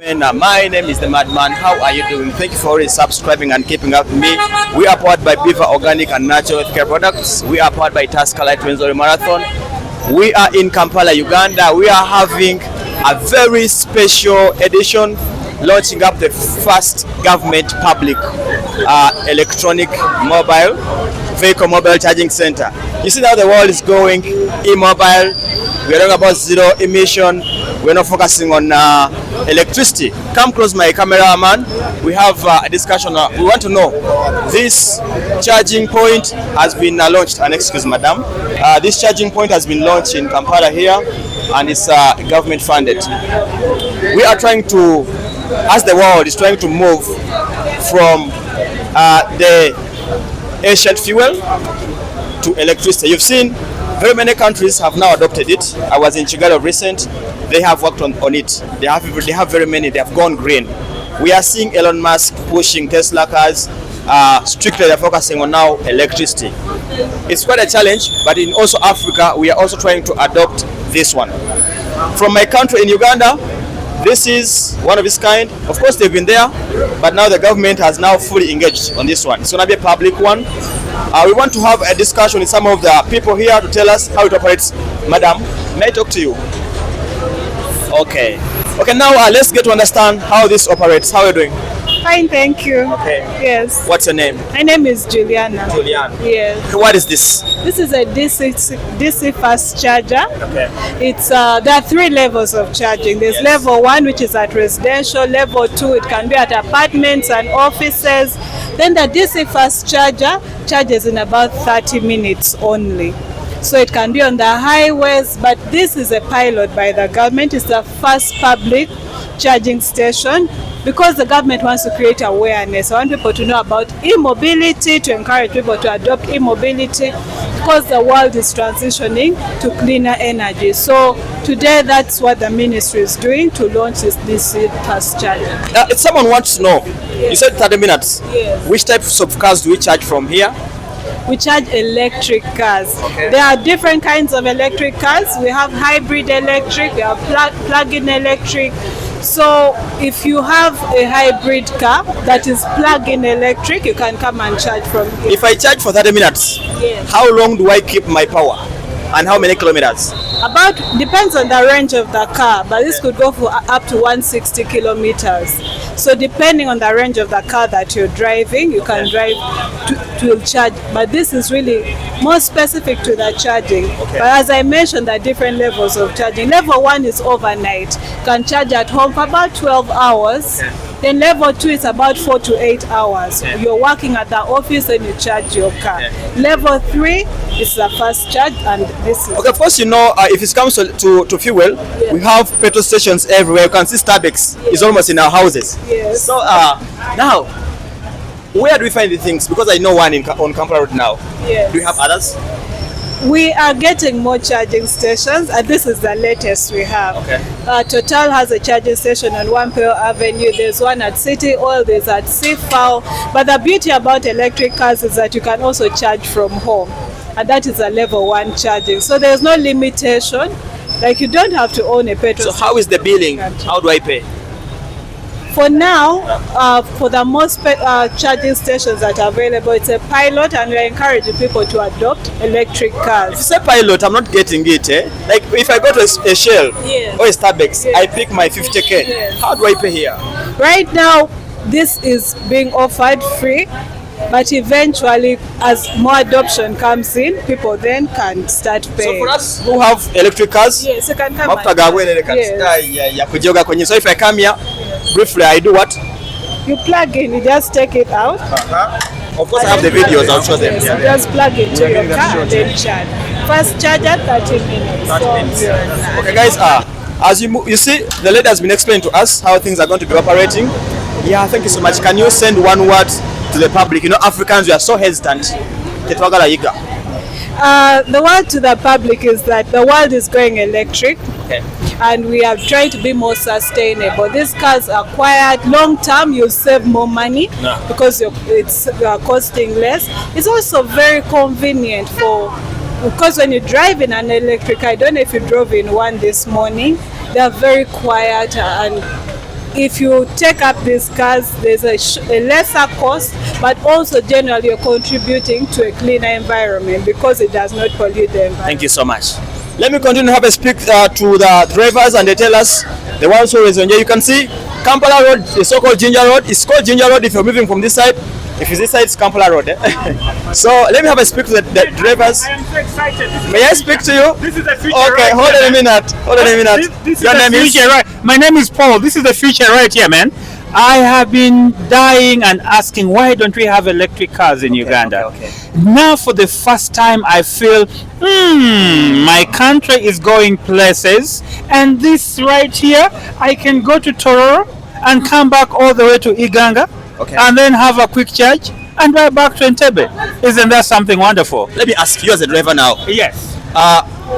My name is the Madman. How are you doing? Thank you for always subscribing and keeping up with me. We are powered by Beaver Organic and Natural Healthcare Products. We are powered by Tusker Light Rwenzori Marathon. We are in Kampala, Uganda. We are having a very special edition, launching up the first government public electronic mobile vehicle mobile charging center. You see how the world is going e-mobile. We are talking about zero emission. We're not focusing on electricity. Come close, my cameraman. We have a discussion. We want to know, this charging point has been launched. And excuse madam, this charging point has been launched in Kampala here, and it's government funded. We are trying to, as the world is trying to move from the ancient fuel to electricity. You've seen very many countries have now adopted it. I was in Kigali recent. They have worked on it. They have very many. They have gone green. We are seeing Elon Musk pushing Tesla cars. Strictly they're focusing on now electricity. It's quite a challenge, but in also Africa, we are also trying to adopt this one. From my country in Uganda, this is one of its kind. Of course, they've been there, but now the government has now fully engaged on this one. It's going to be a public one. We want to have a discussion with some of the people here to tell us how it operates. Madam, may I talk to you? Okay. Now let's get to understand how this operates. How are you doing? Fine, thank you. Okay. Yes. What's your name? My name is Juliana. Juliana. Yes. What is this? This is a DC fast charger. Okay. It's there are 3 levels of charging. There's Yes. level 1, which is at residential. Level 2, it can be at apartments and offices. Then the DC fast charger charges in about 30 minutes only. So it can be on the highways, but this is a pilot by the government. It's the first public charging station because the government wants to create awareness. I want people to know about e-mobility, to encourage people to adopt e-mobility because the world is transitioning to cleaner energy. So today that's what the ministry is doing, to launch this DC fast charger. If someone wants to know, Yes. you said 30 minutes. Yes. Which types of cars do we charge from here? We charge electric cars. Okay. There are different kinds of electric cars. We have hybrid electric, we have plug-in electric. So if you have a hybrid car that is plug-in electric, you can come and charge from here. If I charge for 30 minutes, Yes. how long do I keep my power? And how many kilometers? About, depends on the range of the car, but this could go for up to 160 kilometers. So depending on the range of the car that you're driving, you can drive to charge. But this is really more specific to the charging. Okay. But as I mentioned, there are different levels of charging. Level 1 is overnight. You can charge at home for about 12 hours. Okay. Then level 2 is about 4 to 8 hours. Okay. You're working at the office and you charge your car. Okay. Level 3 is the fast charge, and this is Okay, of course, you know, if it comes to fuel, we have petrol stations everywhere. You can see Starbucks is almost in our houses. Yes. So now, where do we find the things? Because I know one on Kampala Road now. Yes. Do you have others? We are getting more charging stations, and this is the latest we have. Okay. Total has a charging station on Wampeo Avenue. There's one at City Oil, there's at Seafowl. But the beauty about electric cars is that you can also charge from home, and that is a level 1 charging. So there's no limitation. Like, you don't have to own a petrol So how is the billing? How do I pay? For now, for the most charging stations that are available, it's a pilot, and we're encouraging people to adopt electric If you cars. say pilot, I'm not getting it. Like if I go to a Shell Yes. or a Starbucks, Yes. I pick my 50k. Yes. How do I pay here? Right now, this is being offered free, but eventually, as more adoption comes in, people then can start So paying. for us who have electric cars, Yes, you can come. mafuta gawele ya kujoga kwenye. So if I come here, briefly I do what? You plug in, you just take it out. Of course I have the videos, I'll show them. Yes, you just plug it to your car and then charge. First charge at 30 minutes. 30 minutes. So, Okay guys, as you see, the lady has been explaining to us how things are going to be operating. Yeah, thank you so much. Can you send one word to the public? You know, Africans, we are so hesitant. The word to the public is that the world is going electric. Okay. And we are trying to be more sustainable. These cars are quiet, long term, you'll save more money because it's costing less. It's also very convenient because when you drive in an electric, I don't know if you drove in one this morning, they are very quiet and if you take up these cars, there's a lesser cost, but also generally you're contributing to a cleaner environment because it does not pollute the environment. Thank you so much. Let me continue to have a speak to the drivers, and they tell us, the ones who is on here. You can see Kampala Road, the so-called Ginger Road. It's called Ginger Road if you're moving from this side. If it's this side, it's Kampala Road. So let me have a speak to the drivers. I am so excited. May I speak to you? This is the future. Okay, right hold here, on a man. minute. Hold on a minute. This is Your the name is? future, right? My name is Paul. This is the future right here, man. I have been dying and asking, why don't we have electric cars in Uganda? okay. Now for the first time I feel, my country is going places, and this right here, I can go to Tororo and come back all the way to Iganga, Okay. and then have a quick charge and drive back to Entebbe. Isn't that something wonderful? Let me ask you as a driver now. Yes.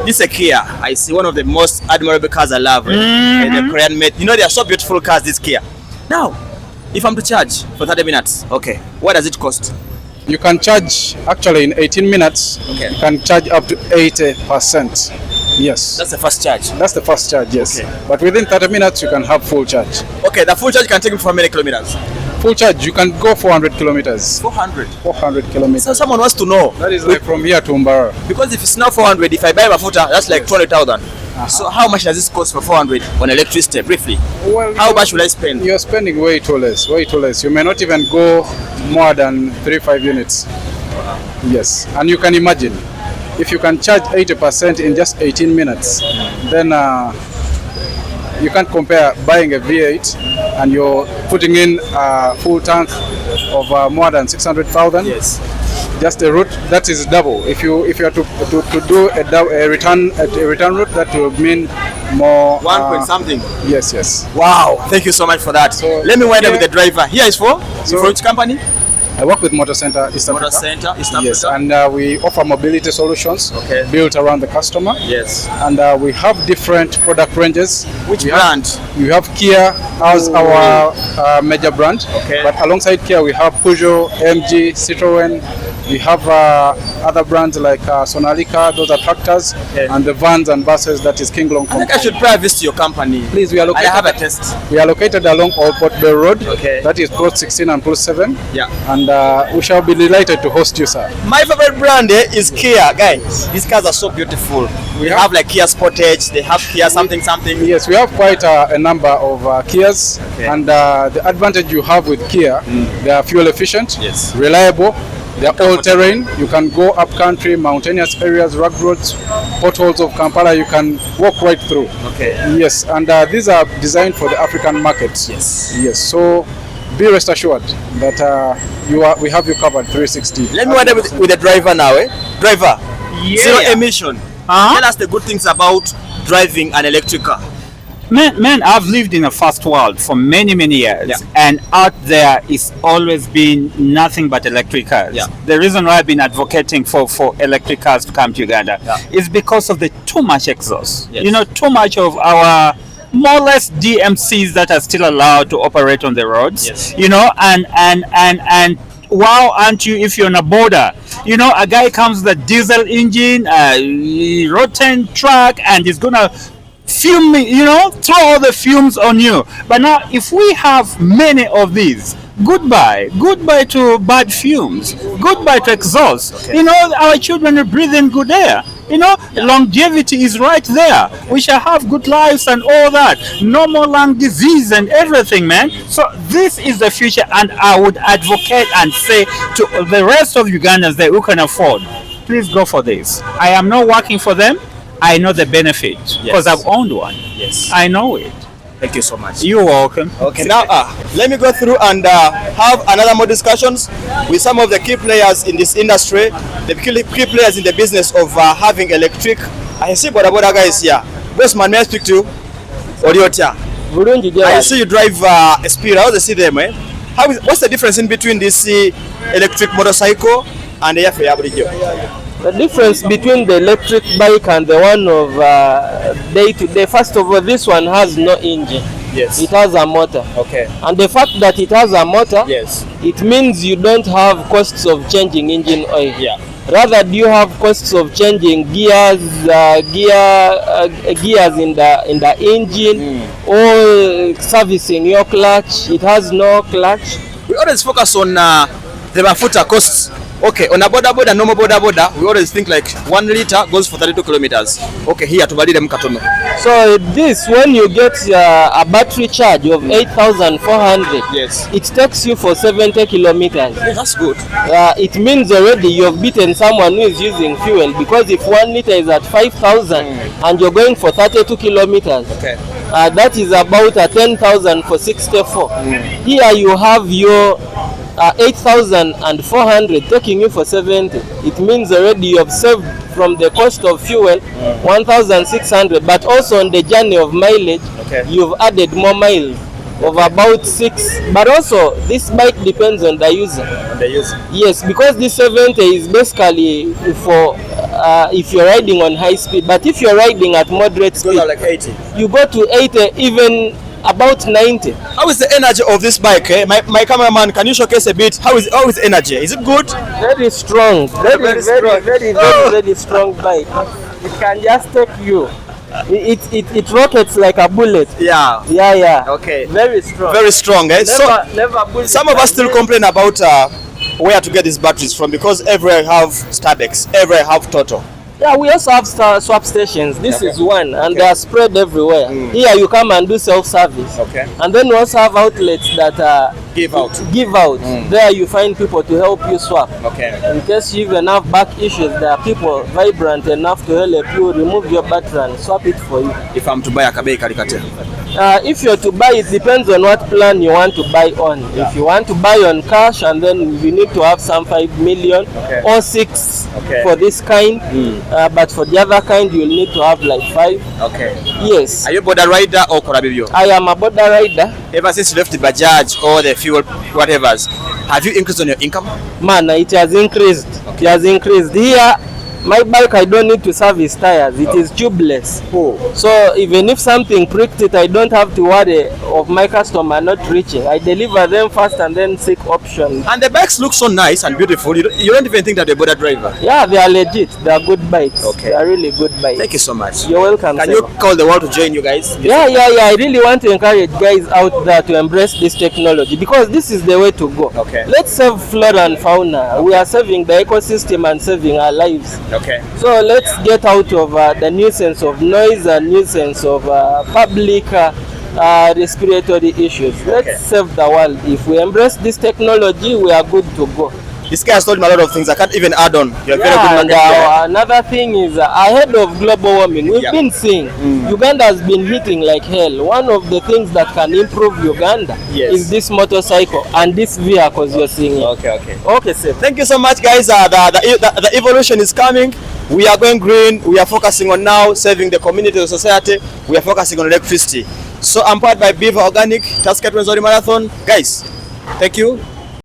This is a Kia. I see one of the most admirable cars I love. Right? The Korean made. You know, they are so beautiful cars, this Kia. Now, if I'm to charge for 30 minutes, okay, what does it cost? You can charge actually in 18 minutes. Okay. You can charge up to 80%. Yes. That's the first charge. That's the first charge, yes. Okay. But within 30 minutes, you can have full charge. Okay, the full charge can take me for how many kilometers? Full charge, you can go 400 kilometers. 400. 400 kilometers. So someone wants to know, That is like from here to Umbara. because if it's now 400, if I buy my footer, that's like 200,000. So how much does this cost for 400 on electricity, briefly? Well, How much will I spend? You're spending way too less, way too less. You may not even go more than 3-5 units. Yes, and you can imagine, if you can charge 80% in just 18 minutes, then you can't compare buying a V8 and you're putting in a full tank of more than 600,000. Yes. Just a route that is double. If you are to do a return route, that will mean more. 1 point something. Yes, yes. Wow, thank you so much for that. So, let me wind up here- with the driver. Here is for? So- For which company? I work with Motor Center East Motor Africa. Center, East Yes, Africa. and we offer mobility solutions Okay. built around the customer. Yes. And we have different product ranges. Which we brand? We have Kia as our major brand. Okay. But alongside Kia, we have Peugeot, MG, Citroën. We have other brands like Sonalika, those are tractors, Okay. and the vans and buses, that is King Long I think I Company. should probably visit your company. Please, we are I located. have a test. We are located along Old Port Bay Road. Okay. That is Post 16 and Post 7. Yeah. And we shall be delighted to host you, sir. My favorite brand is Kia, guys. These cars are so beautiful. We have like Kia Sportage, they have Kia something. Yes, we have quite a number of Kias, Okay. and the advantage you have with Kia, they are fuel efficient, Yes. reliable, they are all terrain. You can go up country, mountainous areas, rugged roads, potholes of Kampala. You can walk right through. Okay. Yes, and these are designed for the African markets. Yes. Yes, so be rest assured that we have you covered 360. Let me wind up with the driver now, Driver, Yeah. zero emission. Uh-huh. Tell us the good things about driving an electric car. Man, I've lived in a first world for many years, Yeah. and out there is always been nothing but electric cars. Yeah. The reason why I've been advocating for electric cars to come to Uganda Yeah. is because of the too much exhaust. Yes. You know, too much of our more or less DMCs that are still allowed to operate on the roads. Yes. You know, and wow, aren't you, if you're on a border, you know, a guy comes with a diesel engine, a rotten truck, and he's gonna fume me, you know, throw all the fumes on you. But now, if we have many of these, goodbye to bad fumes, goodbye to exhaust. Okay. You know, our children are breathing good air. You know, longevity is right there. We shall have good lives and all that. No more lung disease and everything, man. So this is the future, and I would advocate and say to the rest of Ugandans that who can afford, please go for this. I am not working for them. I know the benefit because I've owned one. Yes. I know it. Thank you so much. You're welcome. Okay, now let me go through and have another more discussions with some of the key players in this industry, the key players in the business of having electric. I see Boda Boda guys here. Bossman, may I speak to you? Oriota. I see you drive a Spira. How do you see them, eh? What's the difference in between this electric motorcycle and the Yafe? The difference between the electric bike and the one of day-to-day, first of all, this one has no engine. Yes. It has a motor. Okay. And the fact that it has a motor, Yes. it means you don't have costs of changing engine oil. Yeah. Rather, do you have costs of changing gears, gears in the engine, or servicing your clutch? It has no clutch. We always focus on the mafuta costs. Okay, on a boda, normal boda, we always think like 1 liter goes for 32 kilometers. Okay, here tubalile mkatono. So this, when you get a battery charge of 8,400, Yes. it takes you for 70 kilometers. Yeah, that's good. It means already you've beaten someone who is using fuel, because if 1 liter is at 5,000 and you're going for 32 kilometers, Okay. that is about 10,000 for 64. Here you have your 8,400 taking you for 70. It means already you have saved from the cost of fuel 1,600, but also on the journey of mileage, Okay. you've added more miles of about 6. But also this bike depends on the user. Yes, because this 70 is basically for if you're riding on high speed, but if you're riding at moderate speed, like 80. you go to 80, even about 90. How is the energy of this bike? My cameraman, can you showcase a bit? How is the energy? Is it good? Very strong, very strong bike. It can just take you. It rockets like a bullet. Yeah. Yeah. Okay. Very strong. Very strong. Never bullet. Some of us still complain about where to get these batteries from, because everywhere have Starbucks, everywhere have Toto. Yeah, we also have swap stations. This is one, and they are spread everywhere. Here you come and do self-service. Okay. And then we also have outlets that Give out. There you find people to help you swap. Okay. In case you even have back issues, there are people vibrant enough to help you remove your battery and swap it for you. If I'm to buy a kabei karikate. If you're to buy, it depends on what plan you want to buy on. If you want to buy on cash, and then you need to have some 5 million or 6 for this kind. But for the other kind, you'll need to have like 5. Okay. Yes. Are you a border rider or korabibyo? I am a border rider. Ever since you left the Bajaj or the fuel, whatever's, have you increased on your income? Man, it has increased. It has increased. Here, my bike, I don't need to service tires. It is tubeless. So even if something pricked it, I don't have to worry of my customer not reaching. I deliver them first and then seek options. And the bikes look so nice and beautiful. You don't even think that they're a border driver. Yeah, they are legit. They are good bikes. Okay. They are really good bikes. Thank you so much. You're welcome. Can you call the world to join you guys? Yeah. I really want to encourage guys out there to embrace this technology, because this is the way to go. Okay. Let's save flora and fauna. We are saving the ecosystem and saving our lives. Okay. So let's get out of the nuisance of noise and nuisance of public respiratory issues. Let's save the world. If we embrace this technology, we are good to go. This guy has told me a lot of things. I can't even add on. You're very good And another thing is, ahead of global warming, we've been seeing Uganda has been hitting like hell. One of the things that can improve Uganda is this motorcycle and these vehicles you're seeing here. Okay, sir. Thank you so much, guys. The evolution is coming. We are going green. We are focusing on now saving the community, the society. We are focusing on electricity. So I'm powered by Beaver Organic, Tusker Rwenzori Marathon. Guys, thank you.